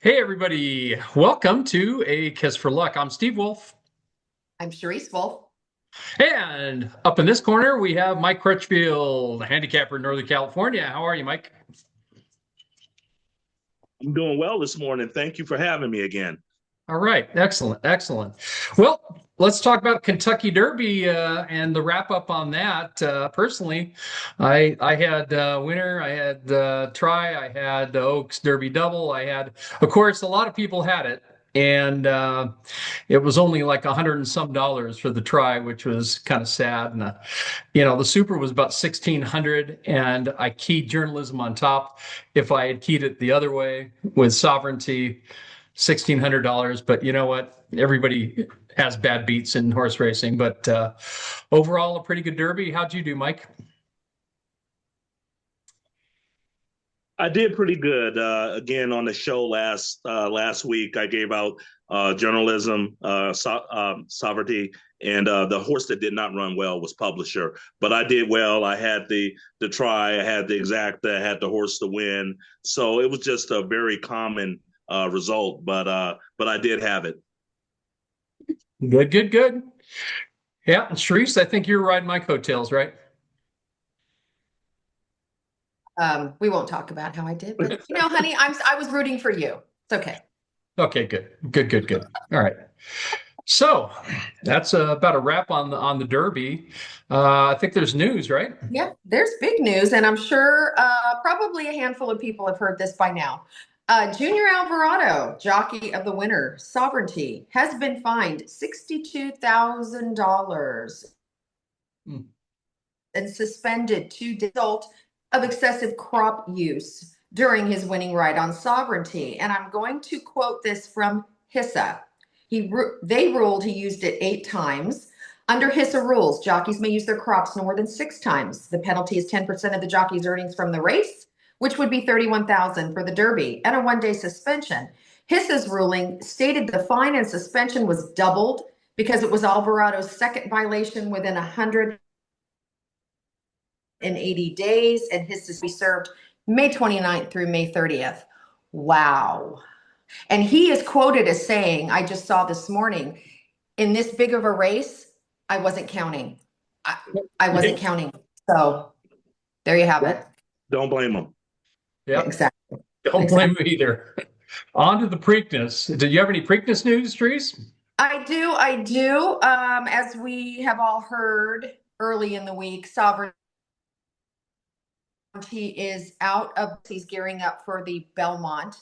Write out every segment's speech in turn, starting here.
Hey, everybody. Welcome to A Kiss for Luck. I'm Steve Wolf. I'm Sharice Wolf. And up in this corner, we have Mike Crutchfield, handicapper in Northern California. How are you, Mike? I'm doing well this morning. Thank you for having me again. All right. Excellent. Excellent. Well, let's talk about Kentucky Derby and the wrap up on that. Personally, I had winner, I had try, I had Oaks Derby double. I had, of course, a lot of people had it. And it was only like 100 and some dollars for the try, which was kind of sad. And the super was about 1,600, and I keyed journalism on top. If I had keyed it the other way with sovereignty, $1,600. But you know what? Everybody has bad beats in horse racing. But overall, a pretty good Derby. How'd you do, Mike? I did pretty good. Again, on the show last week, I gave out journalism, sovereignty, and the horse that did not run well was Publisher. But I did well. I had the try, I had the exacta, I had the horse to win. So it was just a very common result, but I did have it. Good, good, good. Yeah, and Sharice, I think you're riding my coattails, right? We won't talk about how I did, but honey, I was rooting for you. It's okay. Okay, good, good, good, good. All right. So that's about a wrap on the Derby. I think there's news, right? Yeah, there's big news, and I'm sure probably a handful of people have heard this by now. Junior Alvarado, jockey of the winner, Sovereignty, has been fined $62,000 Hmm. and suspended to result of excessive crop use during his winning ride on Sovereignty. And I'm going to quote this from HISA. They ruled he used it 8 times. Under HISA rules, jockeys may use their crops no more than 6 times. The penalty is 10% of the jockey's earnings from the race, which would be $31,000 for the Derby, and a 1-day suspension. HISA's ruling stated the fine and suspension was doubled because it was Alvarado's second violation within 180 days, and his to be served May 29th through May 30th. Wow. And he is quoted as saying, I just saw this morning, in this big of a race, I wasn't counting. I wasn't counting. So there you have it. Don't blame them. Yeah, Exactly. don't blame me either. On to the Preakness. Do you have any Preakness news, Trees? I do. As we have all heard early in the week, Sovereignty is out of, he's gearing up for the Belmont.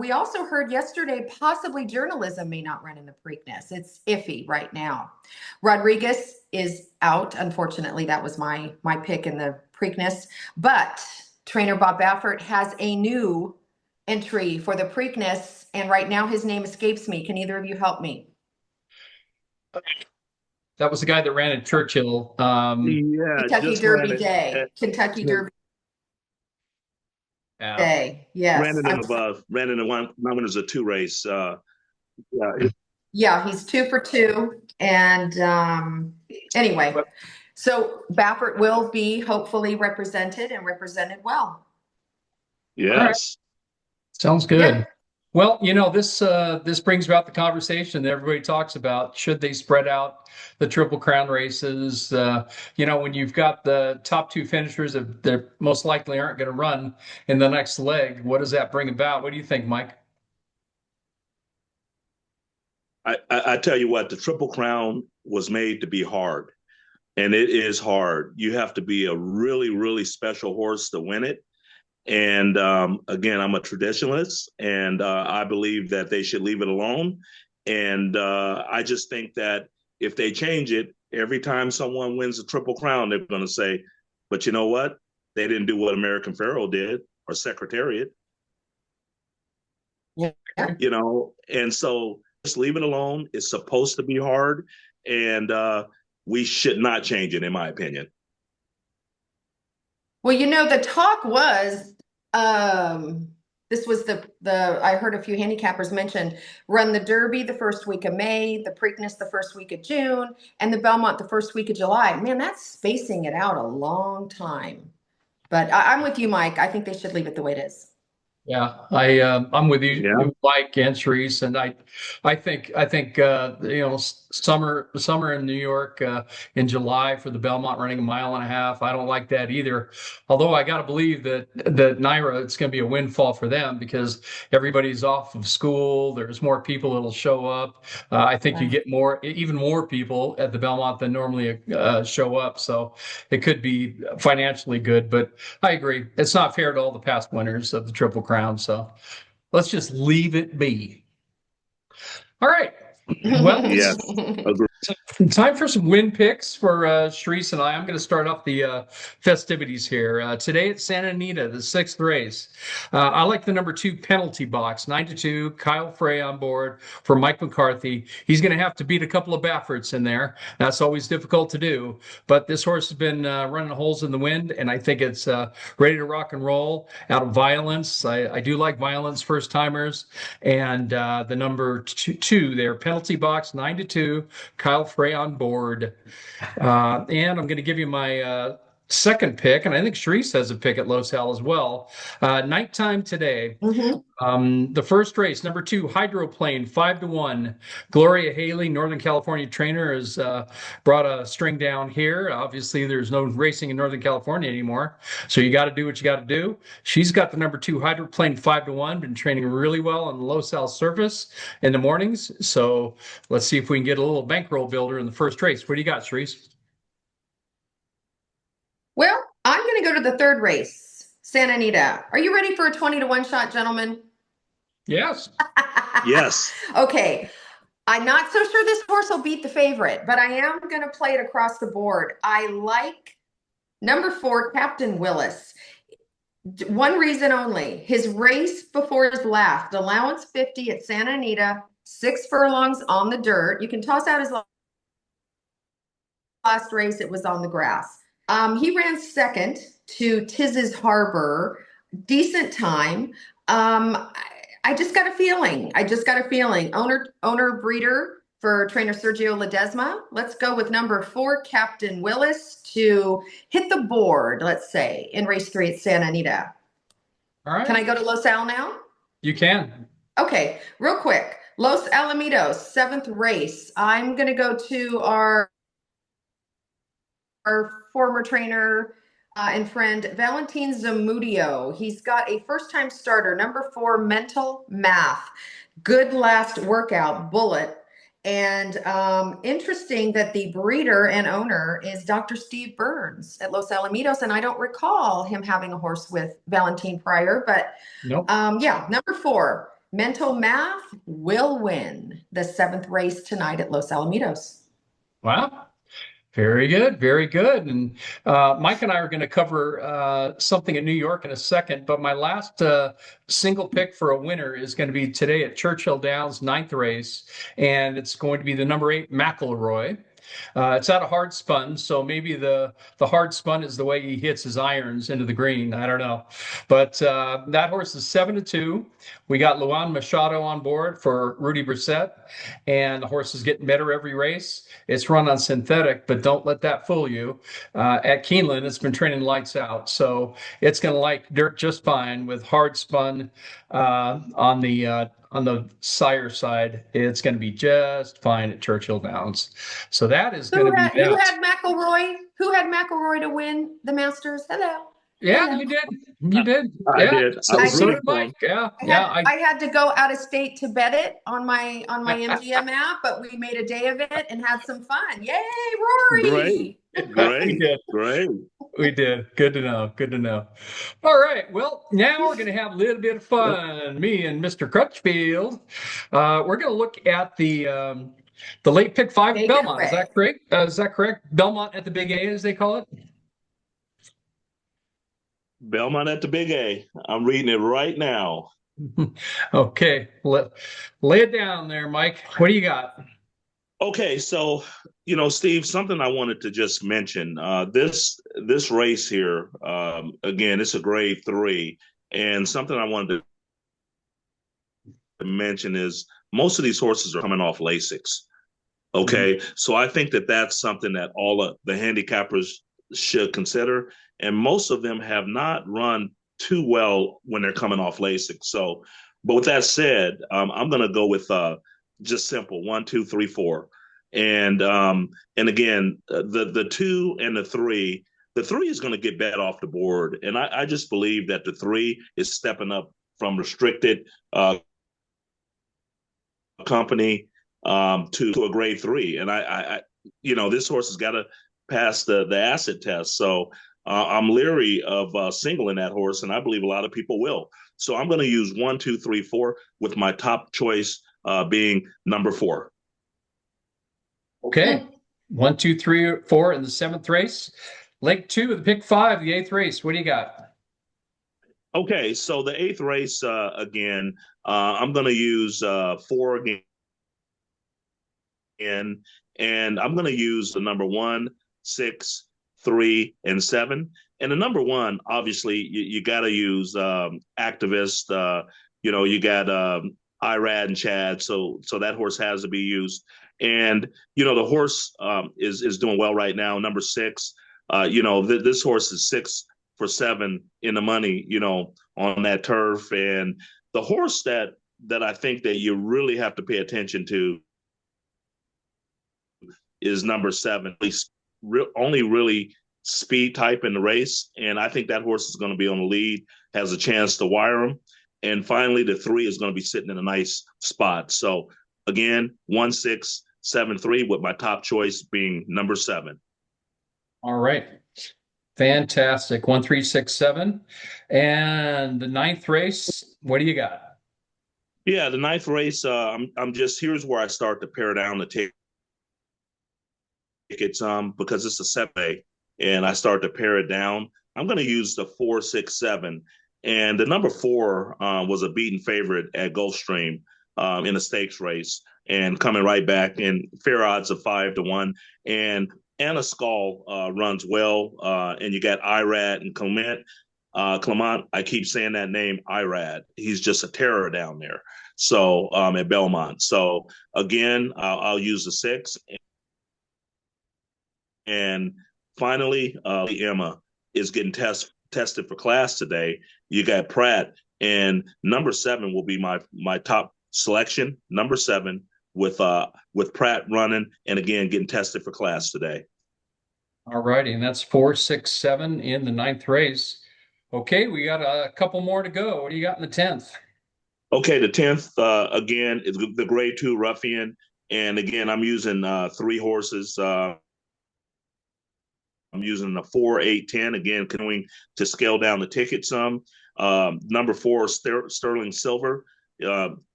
We also heard yesterday, possibly journalism may not run in the Preakness. It's iffy right now. Rodriguez is out. Unfortunately, that was my pick in the Preakness. But trainer Bob Baffert has a new entry for the Preakness, and right now his name escapes me. Can either of you help me? That was the guy that ran at Churchill. Yeah, Kentucky just ran Derby it. Day. Kentucky Derby Yeah. Day. Yes. Ran in the one winners of 2 race. Yeah, Yeah, he's 2 for 2. And anyway, so Baffert will be hopefully represented and represented well. All right. yes. Sounds Yeah. good. Well, this brings about the conversation that everybody talks about. Should they spread out the Triple Crown races? When you've got the top 2 finishers that most likely aren't going to run in the next leg, what does that bring about? What do you think, Mike? I tell you what, the Triple Crown was made to be hard, and it is hard. You have to be a really, really special horse to win it. And again, I'm a traditionalist, and I believe that they should leave it alone. And I just think that if they change it, every time someone wins a Triple Crown, they're going to say, but you know what? They didn't do what American Pharaoh did or Secretariat, Yeah. and so just leave it alone. It's supposed to be hard, and we should not change it, in my opinion. Well, the talk was this was the I heard a few handicappers mention run the Derby the first week of May, the Preakness the first week of June, and the Belmont the first week of July. Man, that's spacing it out a long time. But I'm with you, Mike. I think they should leave it the way it is. Yeah, I'm with Yeah. you, Mike and Sharice, and I think summer in New York in July for the Belmont running a mile and a half. I don't like that either. Although I got to believe that Naira, it's going to be a windfall for them because everybody's off of school. There's more people that'll show up. I think you Right. get even more people at the Belmont than normally show up. So it could be financially good, but I agree. It's not fair to all the past winners of the Triple Crown. So let's just leave it be. All right. Well, Yes. Agree. time for some win picks for Sharice and I. I'm going to start off the festivities here. Today at Santa Anita, the sixth race. I like the number 2 penalty box, 9-2. Kyle Frey on board for Mike McCarthy. He's going to have to beat a couple of Bafferts in there. That's always difficult to do. But this horse has been running holes in the wind, and I think it's ready to rock and roll out of Violence. I do like Violence first timers. And the number two there, penalty box, 9-2. Kyle Frey on board. And I'm going to give you my second pick, and I think Sharice has a pick at Los Al as well. Nighttime today. Mhm. The first race, number 2, Hydroplane, 5-1. Gloria Haley, Northern California trainer, has brought a string down here. Obviously, there's no racing in Northern California anymore, so you got to do what you got to do. She's got the number 2, Hydroplane, 5-1. Been training really well on the Los Al surface in the mornings. So let's see if we can get a little bankroll builder in the first race. What do you got, Sharice? Well, I'm going to go to the third race, Santa Anita. Are you ready for a 20-1 shot, gentlemen? Yes. Yes. Okay. I'm not so sure this horse will beat the favorite, but I am going to play it across the board. I like number 4, Captain Willis. One reason only. His race before his last, allowance 50 at Santa Anita, 6 furlongs on the dirt. You can toss out his last race, it was on the grass. He ran second to Tiz's Harbor, decent time. I just got a feeling. I just got a feeling. Owner breeder for trainer Sergio Ledesma. Let's go with number 4, Captain Willis, to hit the board, let's say, in race 3 at Santa Anita. All Can I right. go to Los Al now? You can. Okay, real quick. Los Alamitos, 7th race. I'm going to go to our former trainer and friend, Valentin Zamudio. He's got a first-time starter, number 4, Mental Math. Good last workout, Bullet. And interesting that the breeder and owner is Dr. Steve Burns at Los Alamitos. And I don't recall him having a horse with Valentin prior, but Nope. yeah, number 4, Mental Math will win the 7th race tonight at Los Alamitos. Wow. Very good, very good. And Mike and I are going to cover something in New York in a second, but my last single pick for a winner is going to be today at Churchill Downs, ninth race, and it's going to be the number 8 McElroy. It's at a hard spun, so maybe the hard spun is the way he hits his irons into the green. I don't know, but that horse is 7-2. We got Luan Machado on board for Rudy Brissett, and the horse is getting better every race. It's run on synthetic, but don't let that fool you. At Keeneland, it's been training lights out, so it's going to like dirt just fine with hard spun on the sire side. It's going to be just fine at Churchill Downs. So that is going to be Who that. had McElroy? Who had McElroy to win the Masters? Hello. Yeah, Hello. you did. You did. I Yeah. did. I So, I was so did. did rooting for Mike. him. Yeah. I Yeah. had I had to go out of state to bet it on my MGM app, but we made a day of it and had some fun. Yay, Great. Rory! We Great. did. Great. We did. Good to know. Good to know. All right. Well, now we're going to have a little bit of fun. Me and Mr. Crutchfield. We're going to look at the late pick 5 Take it Belmont. Is away. that correct? Is that correct? Belmont at the Big A, as they call it. Belmont at the Big A. I'm reading it right now. Okay. Lay it down there, Mike. What do you got? Okay, so Steve, something I wanted to just mention. This race here, again, it's a grade 3, and something I wanted to mention is most of these horses are coming off Lasix. Mhm. Okay, so I think that that's something that all of the handicappers should consider, and most of them have not run too well when they're coming off LASIK. So, but with that said, I'm going to go with just simple 1, 2, 3, 4, and again, the 2 and the 3. The 3 is going to get bet off the board, and I just believe that the 3 is stepping up from restricted company to a grade 3, and this horse has got to pass the acid test. So I'm leery of singling that horse, and I believe a lot of people will. So I'm going to use 1, 2, 3, 4 with my top choice being number 4. Okay. 1, 2, 3, 4 in the 7th race. Leg 2 of the pick 5, the 8th race. What do you got? Okay, so the 8th race again, I'm going to use 4 again, and I'm going to use the number 1, 6, 3, and 7. And the number 1, obviously, you got to use Activist. You got Irad and Chad, so that horse has to be used. And the horse is doing well right now. Number 6, this horse is 6 for 7 in the money, on that turf. And the horse that I think that you really have to pay attention to is number 7. Only really speed type in the race, and I think that horse is going to be on the lead, has a chance to wire him. And finally, the 3 is going to be sitting in a nice spot. So again, 1, 6, 7, 3, with my top choice being number 7. All right. Fantastic. 1, 3, 6, 7. And the 9th race, what do you got? Yeah, the 9th race, I'm just, here's where I start to pare down the tickets because it's a 7A, and I start to pare it down. I'm going to use the 4, 6, 7. And the number 4 was a beaten favorite at Gulfstream in a stakes race, and coming right back in fair odds of 5-1. And Anna Skull runs well, and you got Irad and Clement. Clement, I keep saying that name, Irad. He's just a terror down there. So at Belmont. So again, I'll use the 6. And finally, Emma is getting tested for class today. You got Pratt, and number 7 will be my top selection. Number 7 with Pratt running, and again getting tested for class today. All righty, and that's 4, 6, 7 in the 9th race. Okay, we got a couple more to go. What do you got in the 10th? Okay, the 10th again is the grade 2 Ruffian, and again I'm using 3 horses. I'm using the 4, 8, 10, again, continuing to scale down the ticket some. Number 4, Sterling Silver.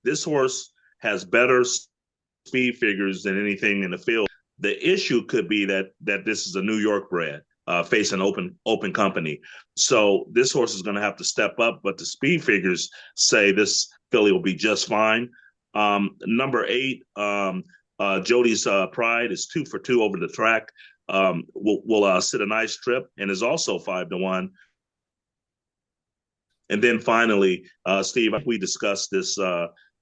This horse has better speed figures than anything in the field. The issue could be that this is a New York bred facing open company. So this horse is going to have to step up, but the speed figures say this filly will be just fine. Number 8, Jody's Pride is 2 for 2 over the track. Will sit a nice trip and is also 5-1. And then finally, Steve, we discussed this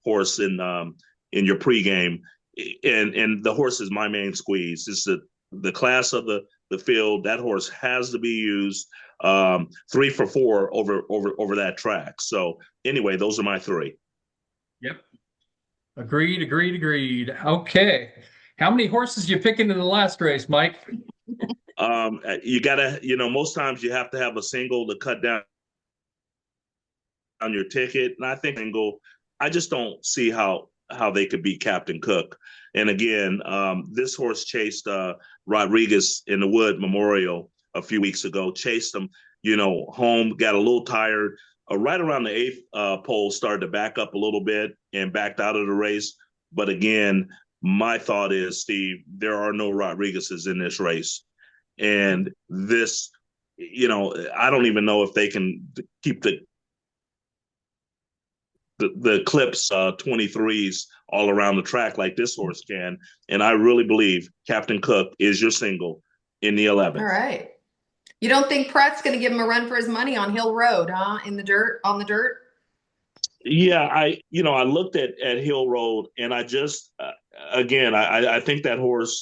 horse in your pregame, and the horse is my main squeeze. It's the class of the field. That horse has to be used 3 for 4 over that track. So anyway, those are my 3. Yep. Agreed. Okay. How many horses you picking in the last race, Mike? You gotta, most times you have to have a single to cut down on your ticket. And I think single, I just don't see how they could beat Captain Cook. And again, this horse chased Rodriguez in the Wood Memorial a few weeks ago, chased him, home, got a little tired. Right around the 8th pole, started to back up a little bit and backed out of the race. But again, my thought is, Steve, there are no Rodriguez's in this race. And this, I don't even know if they can keep the clips 23s all around the track like this horse can. And I really believe Captain Cook is your single in the 11th. All right. You don't think Pratt's going to give him a run for his money on Hill Road, huh? On the dirt? Yeah, I looked at Hill Road, and I just again I think that horse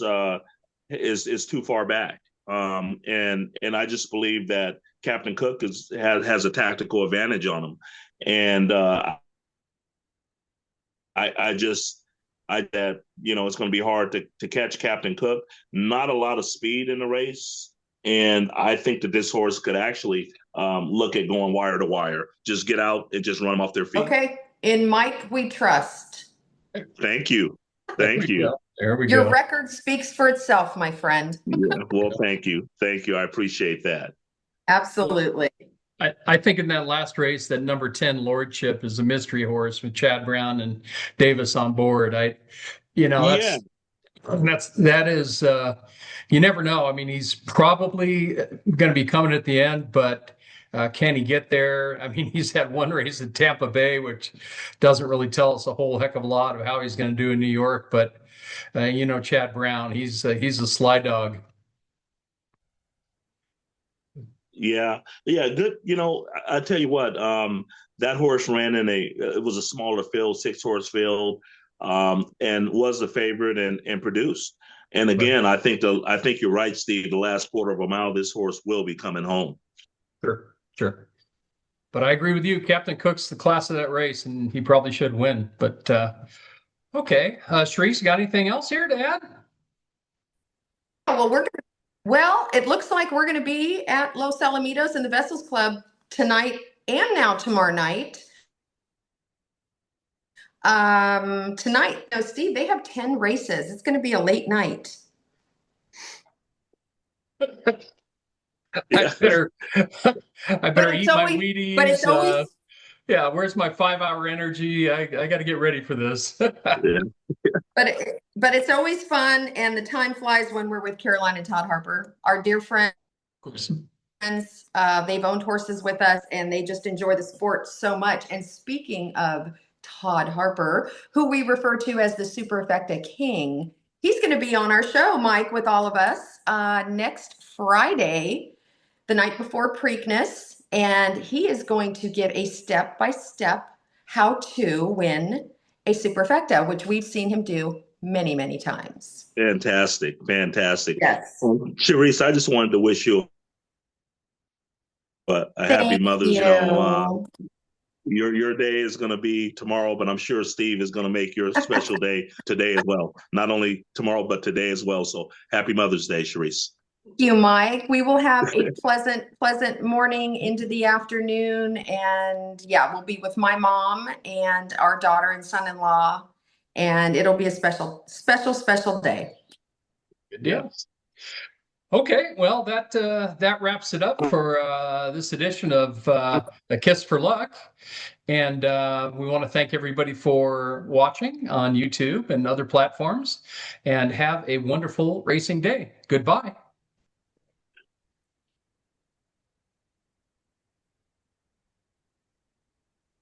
is too far back. And I just believe that Captain Cook has a tactical advantage on him, and I just that it's going to be hard to catch Captain Cook. Not a lot of speed in the race, and I think that this horse could actually look at going wire to wire. Just get out and just run them off their feet. Okay, in Mike we trust. Thank you, thank you. There we Your go. record speaks for itself, my friend. Yeah, well, thank you. I appreciate that. Absolutely. I think in that last race, that number 10 Lordship is a mystery horse with Chad Brown and Davis on board. Yeah, That is you never know. I mean, he's probably going to be coming at the end, but can he get there? I mean, he's had one race at Tampa Bay, which doesn't really tell us a whole heck of a lot of how he's going to do in New York. But Chad Brown, he's a sly dog. yeah, yeah. Good. I tell you what, that horse ran it was a smaller field, 6-horse field, and was the favorite and produced. And again, I think you're right, Steve. The last quarter of a mile, this horse will be coming home. Sure. But I agree with you. Captain Cook's the class of that race, and he probably should win. But okay, Sharice, got anything else here to add? Well, it looks like we're going to be at Los Alamitos in the Vessels Club tonight and now tomorrow night. Tonight, no, Steve, they have 10 races. It's going to be a late night. I better eat my Wheaties. But it's always yeah, where's my 5-hour energy? I got to get ready for this. But it's always fun, and the time flies when we're with Caroline and Todd Harper, our dear friends. They've owned horses with us, and they just enjoy the sport so much. And speaking of Todd Harper, who we refer to as the Superfecta King, he's going to be on our show, Mike, with all of us next Friday, the night before Preakness, and he is going to give a step-by-step how to win a Superfecta, which we've seen him do many, many times. Fantastic. Yes. Sharice, I just wanted to wish you a happy Mother's Day. Your day is going to be tomorrow, but I'm sure Steve is going to make your special day today as well. Not only tomorrow, but today as well. So happy Mother's Day, Sharice. Thank you, Mike. We will have a pleasant morning into the afternoon. And yeah, we'll be with my mom and our daughter and son-in-law. And it'll be a special day. Good deal. Okay, well, that wraps it up for this edition of A Kiss for Luck. And we want to thank everybody for watching on YouTube and other platforms. And have a wonderful racing day. Goodbye.